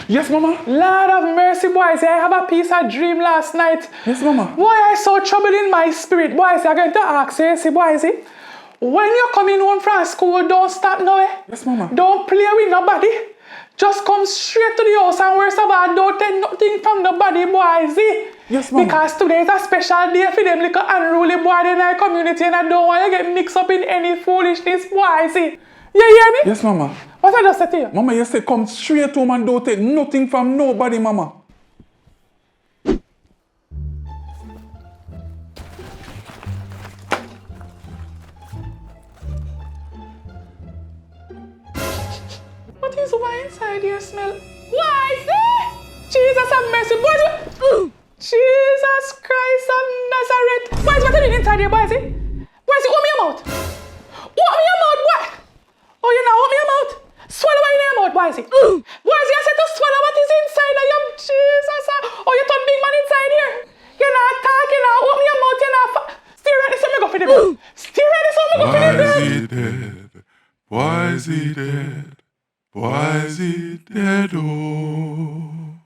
Yes, mama. Lord of mercy, Boysie, I have a piece of dream last night. Yes, mama. Boy, I saw trouble in my spirit. Boysie, I'm going to ask you, see, Boysie, when you're coming home from school, don't stop now, eh? Yes, mama. Don't play with nobody. Just come straight to the house and worst of all, don't take nothing from nobody, Boysie. Yes, mama. Because today is a special day for them little unruly boy in our community and I don't want you to get mixed up in any foolishness, Boysie. You hear me? Yes, mama. What I just said to you? Mama, you say come straight home and don't take nothing from nobody, mama. What is why inside here smell? Boysie! Jesus have mercy, Boysie! Jesus Christ of Nazareth! Boysie, what are you doing inside here, Boysie? Boysie, open your mouth! Open your mouth, boy! Oh, you now open your mouth! Swallow what in your mouth, Boysie! Boysie, I said to swallow what is inside of you, Jesus! Oh, you turn big man inside here! You're not talking now, open your mouth, you're not Stay ready, so me go for the bed! Stay ready, so me go for the bed! Boysie dead, Boysie dead, oh.